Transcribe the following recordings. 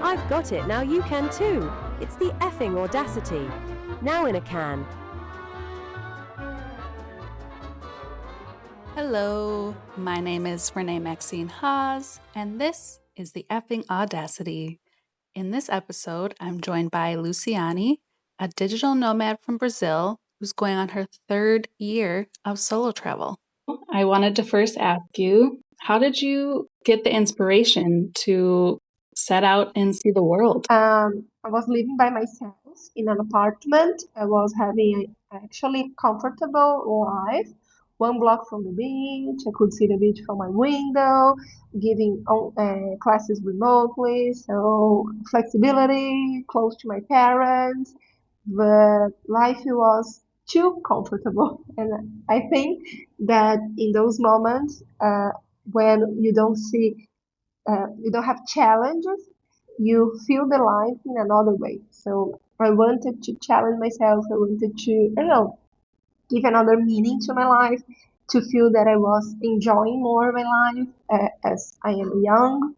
I've got it, now you can too. It's the effing audacity. Now in a can. Hello, my name is Renee Maxine Haas, and this is the effing audacity. In this episode, I'm joined by Luciane, a digital nomad from Brazil who's going on her 3rd year of solo travel. I wanted to first ask you, how did you get the inspiration to set out and see the world? I was living by myself in an apartment. I was having actually comfortable life. 1 block from the beach, I could see the beach from my window, giving classes remotely, so flexibility, close to my parents, but life was too comfortable. And I think that in those moments, when you don't have challenges, you feel the life in another way. So I wanted to challenge myself. I wanted to, I don't know, give another meaning to my life, to feel that I was enjoying more my life as I am young.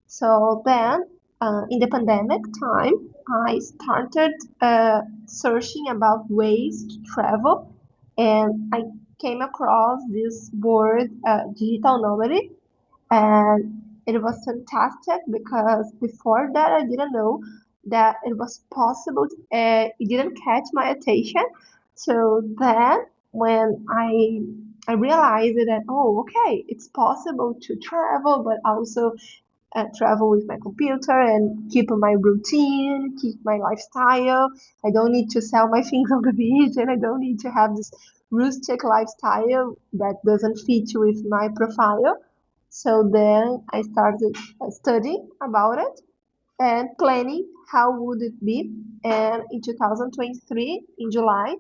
So then, in the pandemic time, I started searching about ways to travel, and I came across this word, digital nomad, and it was fantastic because before that I didn't know that it was possible. It didn't catch my attention. So then when I realized that, oh, okay, it's possible to travel, but also travel with my computer and keep my routine, keep my lifestyle. I don't need to sell my things on the beach, and I don't need to have this rustic lifestyle that doesn't fit with my profile. So then I started studying about it and planning how would it be. And in 2023, in July,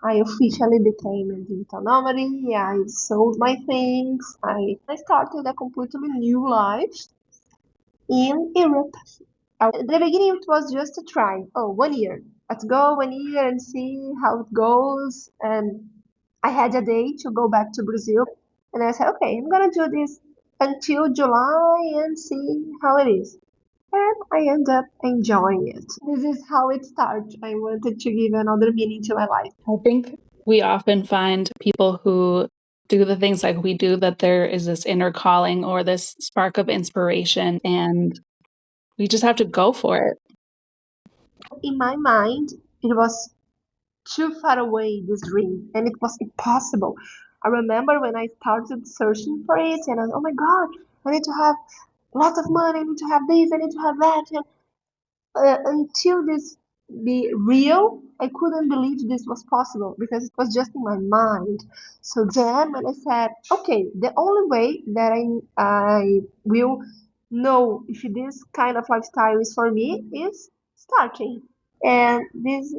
I officially became a digital nomad. I sold my things. I started a completely new life in Europe. At the beginning, it was just a try. Oh, 1 year. Let's go 1 year and see how it goes. And I had a day to go back to Brazil. And I said, okay, I'm going to do this until July and see how it is. And I end up enjoying it. This is how it started. I wanted to give another meaning to my life. I think we often find people who do the things like we do, that there is this inner calling or this spark of inspiration, and we just have to go for it. In my mind, it was too far away, this dream, and it was impossible. I remember when I started searching for it, and I, oh my God, I need to have lots of money, I need to have this, I need to have that. And until this be real, I couldn't believe this was possible because it was just in my mind. So then when I said, okay, the only way that I will know if this kind of lifestyle is for me is starting. And this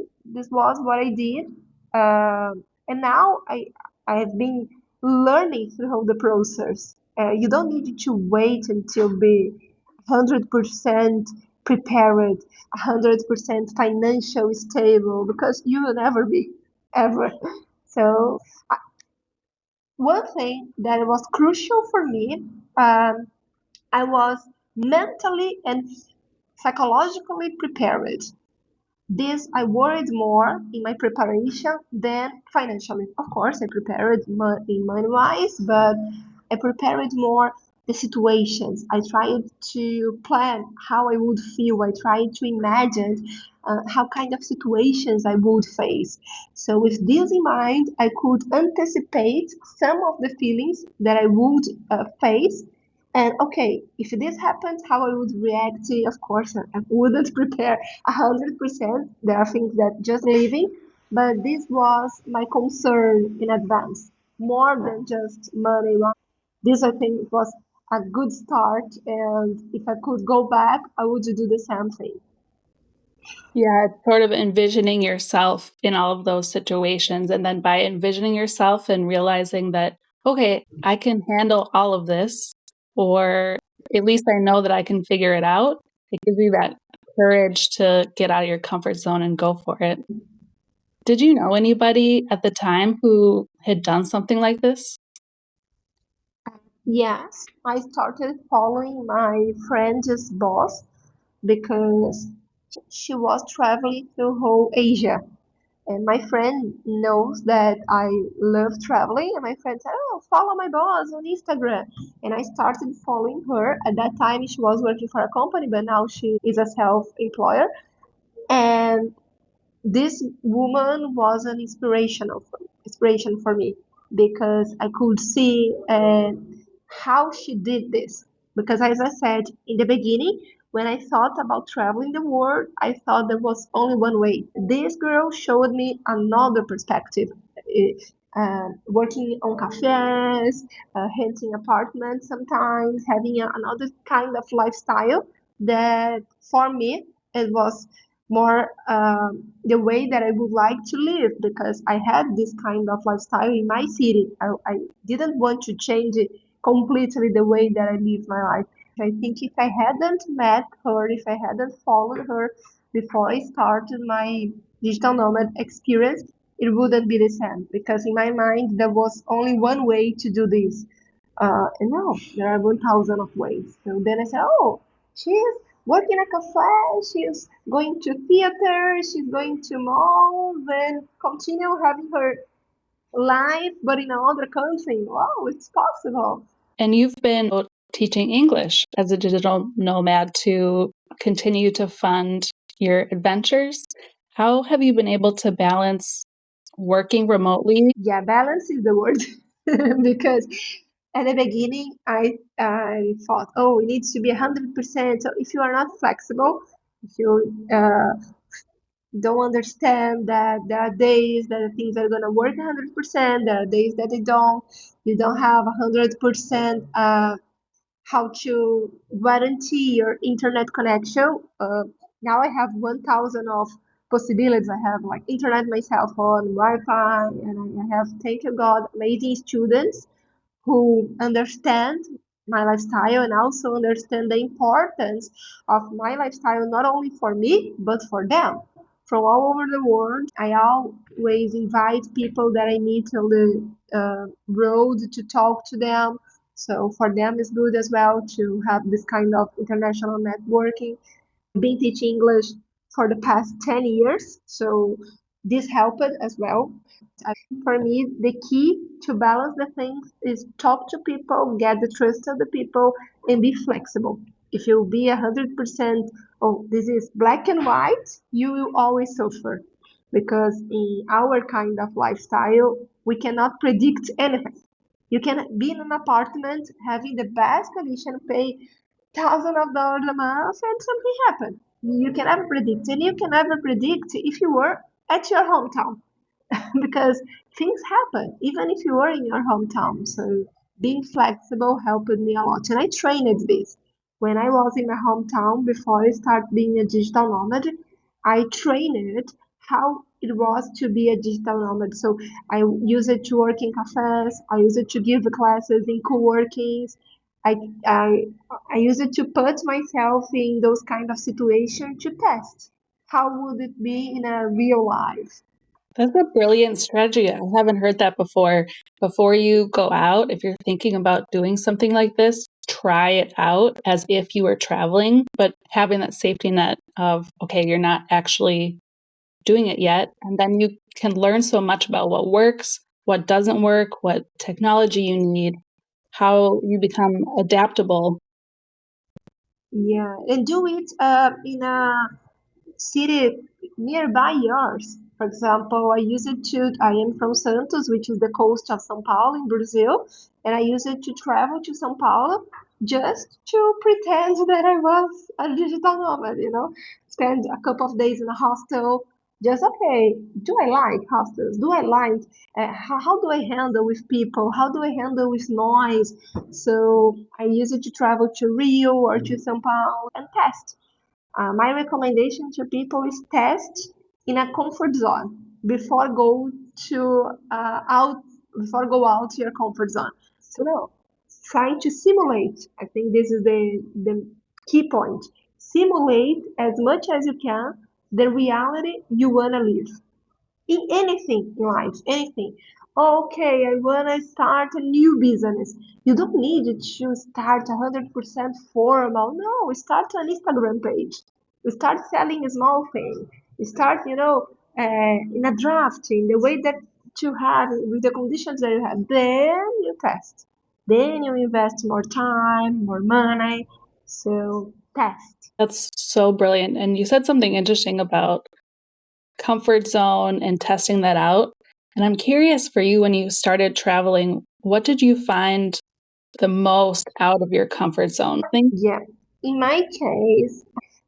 was what I did. And now I have been learning through the process. You don't need to wait until be 100% prepared, 100% financial stable, because you will never be, ever. So one thing that was crucial for me, um, I was mentally and psychologically prepared. This I worried more in my preparation than financially. Of course, I prepared in money wise, but I prepared more the situations. I tried to plan how I would feel. I tried to imagine how kind of situations I would face. So with this in mind, I could anticipate some of the feelings that I would face. And okay, if this happens, how I would react? Of course, I wouldn't prepare 100%. There are things that just leaving, but this was my concern in advance, more than just money. This I think was a good start, and if I could go back, I would do the same thing. Yeah, it's sort of envisioning yourself in all of those situations. And then by envisioning yourself and realizing that, okay, I can handle all of this, or at least I know that I can figure it out, it gives you that courage to get out of your comfort zone and go for it. Did you know anybody at the time who had done something like this? Yes, I started following my friend's boss. because she was traveling through whole Asia. And my friend knows that I love traveling, and my friend said, "Oh, follow my boss on Instagram." And I started following her. At that time, she was working for a company, but now she is a self-employer. And this woman was an inspiration for me because I could see how she did this. Because as I said in the beginning, when I thought about traveling the world, I thought there was only one way. This girl showed me another perspective. Working on cafes, renting apartments sometimes, having another kind of lifestyle that for me it was more the way that I would like to live because I had this kind of lifestyle in my city. I didn't want to change it completely the way that I live my life. I think if I hadn't met her, if I hadn't followed her before I started my digital nomad experience, it wouldn't be the same because in my mind there was only one way to do this. And now there are 1,000 of ways. So then I said, oh, she's working at a cafe, she's going to theater, she's going to malls and continue having her life, but in another country. Wow, it's possible. And you've been teaching English as a digital nomad to continue to fund your adventures. How have you been able to balance working remotely? Yeah, balance is the word because at the beginning I thought, oh, it needs to be 100%. So if you are not flexible, if you don't understand that there are days that things are gonna work 100%, there are days that they don't. You don't have 100% how to guarantee your internet connection. Now I have 1,000 of possibilities. I have like internet, my cell phone, Wi-Fi, and I have, thank you God, amazing students who understand my lifestyle and also understand the importance of my lifestyle not only for me but for them from all over the world. I always invite people that I meet on the road to talk to them. So for them, it's good as well to have this kind of international networking. Been teaching English for the past 10 years, so this helped as well. I think for me, the key to balance the things is talk to people, get the trust of the people, and be flexible. If you be 100%, oh, this is black and white, you will always suffer because in our kind of lifestyle, we cannot predict anything. You can be in an apartment having the best condition, pay $1,000 a month, and something happen. You can never predict, and you can never predict if you were at your hometown because things happen even if you are in your hometown. So being flexible helped me a lot, and I trained this when I was in my hometown before I started being a digital nomad. I trained how it was to be a digital nomad. So I use it to work in cafes. I use it to give classes in co-workings. I, I, I use it to put myself in those kind of situations to test how would it be in a real life. That's a brilliant strategy. I haven't heard that before. Before you go out, if you're thinking about doing something like this, try it out as if you were traveling, but having that safety net of, okay, you're not actually doing it yet. And then you can learn so much about what works, what doesn't work, what technology you need, how you become adaptable. Yeah, and do it in a city nearby yours. For example, I am from Santos, which is the coast of São Paulo in Brazil, and I use it to travel to São Paulo just to pretend that I was a digital nomad, spend a couple of days in a hostel. Just okay, do I like hostels? Do I like how do I handle with people? How do I handle with noise? So I use it to travel to Rio or to São Paulo and test. My recommendation to people is test in a comfort zone before go out to your comfort zone. So no, trying to simulate. I think this is the key point. Simulate as much as you can the reality you wanna live in anything in life, anything. Okay, I wanna start a new business. You don't need to start 100% formal. No, start an Instagram page. You start selling a small thing. You start, in a drafting, the way that you have, with the conditions that you have. Then you test. Then you invest more time, more money. So test. That's so brilliant. And you said something interesting about comfort zone and testing that out. And I'm curious for you, when you started traveling, what did you find the most out of your comfort zone? Yeah. In my case,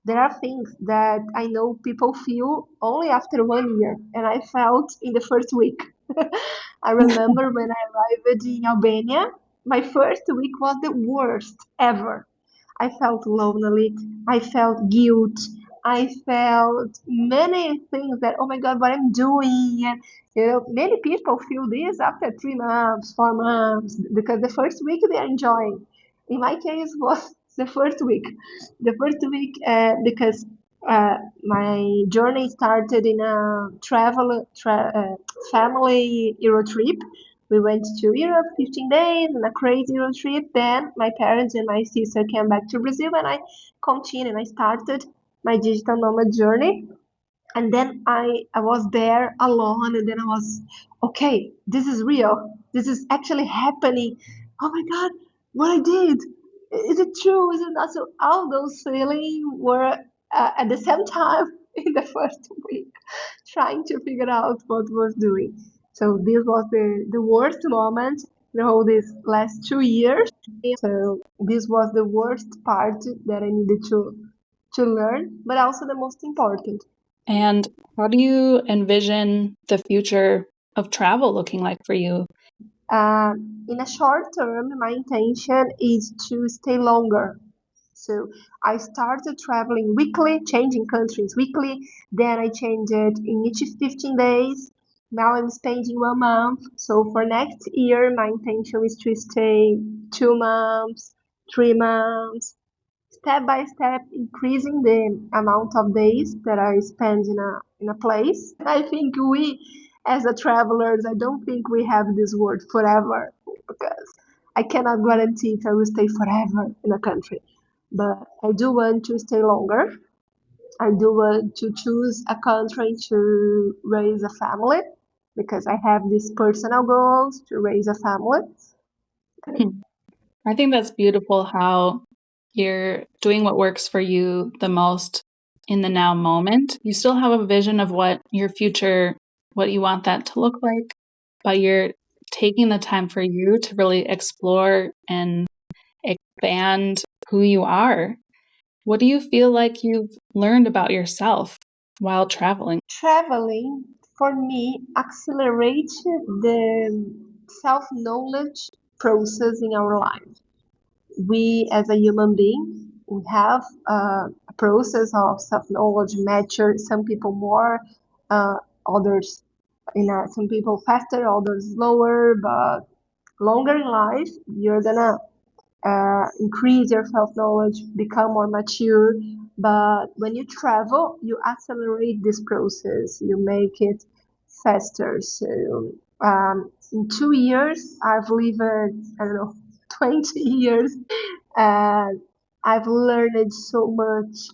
there are things that I know people feel only after 1 year, and I felt in the first week. I remember when I arrived in Albania, my first week was the worst ever. I felt lonely. I felt guilt. I felt many things that, oh my God, what I'm doing. And, many people feel this after 3 months, 4 months, because the first week they are enjoying. In my case, was the first week. The first week, because my journey started in a family Euro trip. We went to Europe 15 days on a crazy road trip. Then my parents and my sister came back to Brazil and I continued and I started my digital nomad journey. And then I was there alone and then I was, okay, this is real. This is actually happening. Oh my God, what I did. Is it true? Is it not? So all those feelings were at the same time in the first week trying to figure out what was doing. So this was the worst moment in all these last 2 years. So this was the worst part that I needed to learn, but also the most important. And how do you envision the future of travel looking like for you? Uh, in a short term, my intention is to stay longer. So I started traveling weekly, changing countries weekly. Then I changed it in each 15 days. Now I'm spending 1 month. So for next year, my intention is to stay 2 months, 3 months, step by step, increasing the amount of days that I spend in a place. I think we, as a travelers, I don't think we have this word forever because I cannot guarantee if I will stay forever in a country. But I do want to stay longer. I do want to choose a country to raise a family because I have these personal goals to raise a family. I think that's beautiful how you're doing what works for you the most in the now moment. You still have a vision of what your future, what you want that to look like, but you're taking the time for you to really explore and expand who you are. What do you feel like you've learned about yourself while traveling? Traveling for me accelerates the self-knowledge process in our life. We, as a human being, we have a process of self-knowledge mature. Some people more, uh, others, some people faster, others slower, but longer in life, you're gonna increase your self knowledge, become more mature. But when you travel, you accelerate this process, you make it faster. So in 2 years, I've lived, I don't know, 20 years. And I've learned so much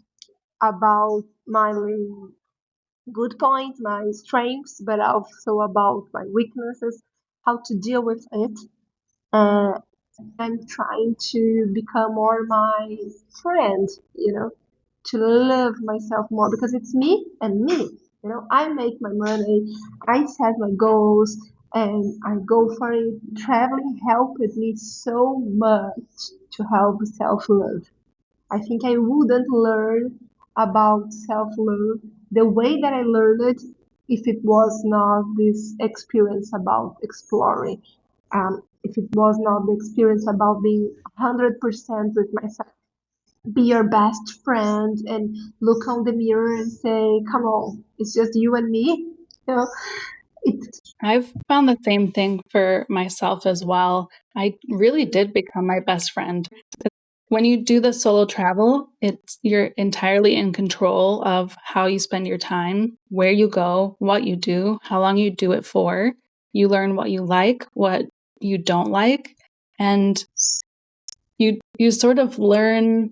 about my good points, my strengths, but also about my weaknesses, how to deal with it. Uh, I'm trying to become more my friend, to love myself more because it's me and me. I make my money, I set my goals, and I go for it. Traveling helped me so much to help self love. I think I wouldn't learn about self love the way that I learned it if it was not this experience about exploring, if it was not the experience about being 100% with myself. Be your best friend and look on the mirror and say, come on, it's just you and me. You know, it, I've found the same thing for myself as well. I really did become my best friend. When you do the solo travel, you're entirely in control of how you spend your time, where you go, what you do, how long you do it for. You learn what you like, what you don't like, and you sort of learn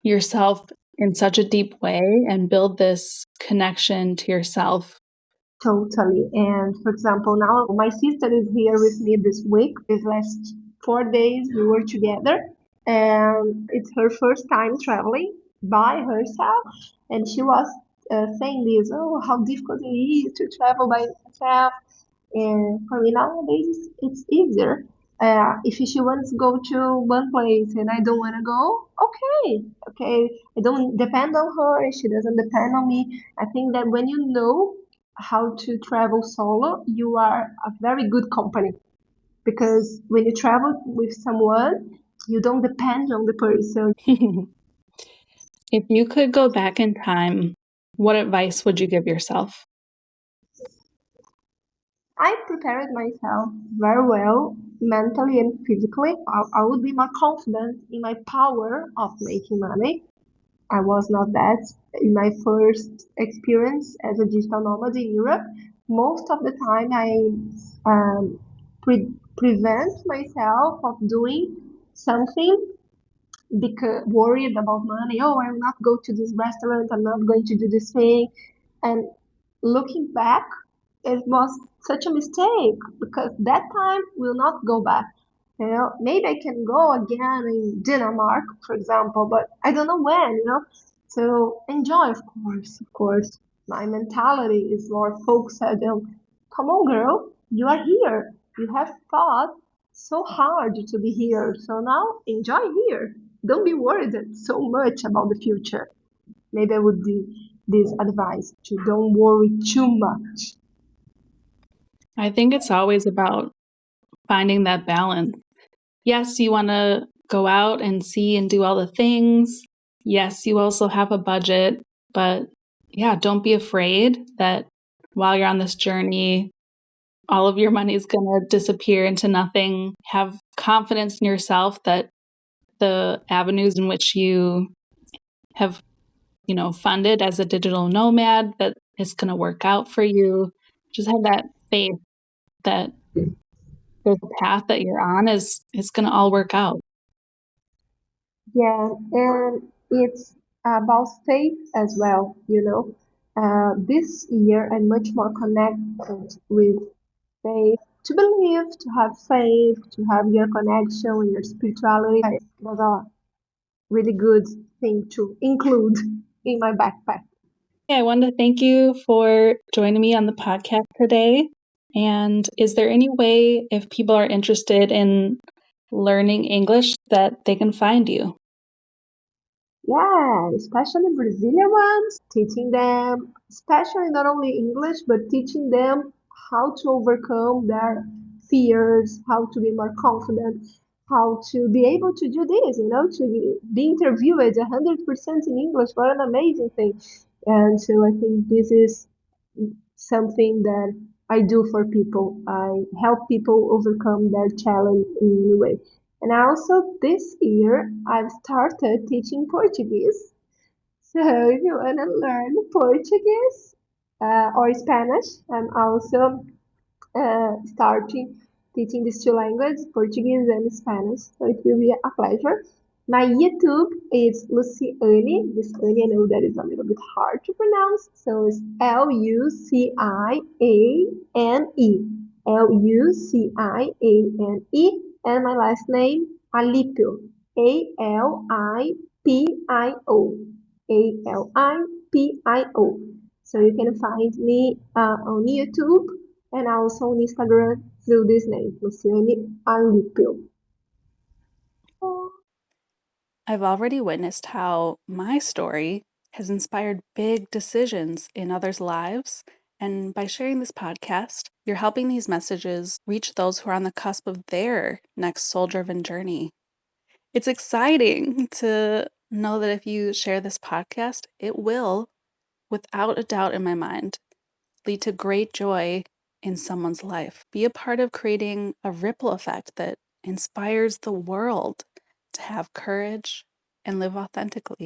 yourself in such a deep way and build this connection to yourself. Totally. And for example, now my sister is here with me this week. These last 4 days we were together, and it's her first time traveling by herself. And she was saying this, oh, how difficult it is to travel by herself. And for me nowadays, it's easier. If she wants to go to one place and I don't want to go, okay. I don't depend on her, and she doesn't depend on me. I think that when you know how to travel solo, you are a very good company because when you travel with someone, you don't depend on the person. If you could go back in time, what advice would you give yourself? I prepared myself very well mentally and physically. I would be more confident in my power of making money. I was not that in my first experience as a digital nomad in Europe. Most of the time, I prevent myself of doing something because worried about money. Oh, I will not go to this restaurant. I'm not going to do this thing. And looking back, it was such a mistake because that time will not go back. Maybe I can go again in Denmark, for example, but I don't know when. So enjoy, of course. My mentality is more focused on, come on, girl, you are here. You have fought so hard to be here. So now enjoy here. Don't be worried so much about the future. Maybe I would do this advice to don't worry too much. I think it's always about finding that balance. Yes, you want to go out and see and do all the things. Yes, you also have a budget, but yeah, don't be afraid that while you're on this journey, all of your money is going to disappear into nothing. Have confidence in yourself that the avenues in which you have, funded as a digital nomad, that it's going to work out for you. Just have that faith that the path that you're on is going to all work out. Yeah, and it's about faith as well. This year I'm much more connected with faith. To believe, to have faith, to have your connection with your spirituality was a really good thing to include in my backpack. I wanted to thank you for joining me on the podcast today. And is there any way, if people are interested in learning English, that they can find you? Yeah, especially Brazilian ones, teaching them, especially not only English, but teaching them how to overcome their fears, how to be more confident, how to be able to do this, to be interviewed 100% in English. What an amazing thing. And so I think this is something that I do for people. I help people overcome their challenge in a new way. And also this year I've started teaching Portuguese. So if you want to learn Portuguese or Spanish, I'm also starting teaching these two languages, Portuguese and Spanish. So it will be a pleasure. My YouTube is Luciane. This Luciane, I know that is a little bit hard to pronounce. So it's Luciane. Luciane. And my last name, Alipio. Alipio. Alipio. So you can find me on YouTube and also on Instagram through this name, Luciane Alipio. I've already witnessed how my story has inspired big decisions in others' lives. And by sharing this podcast, you're helping these messages reach those who are on the cusp of their next soul-driven journey. It's exciting to know that if you share this podcast, it will, without a doubt in my mind, lead to great joy in someone's life. Be a part of creating a ripple effect that inspires the world to have courage and live authentically.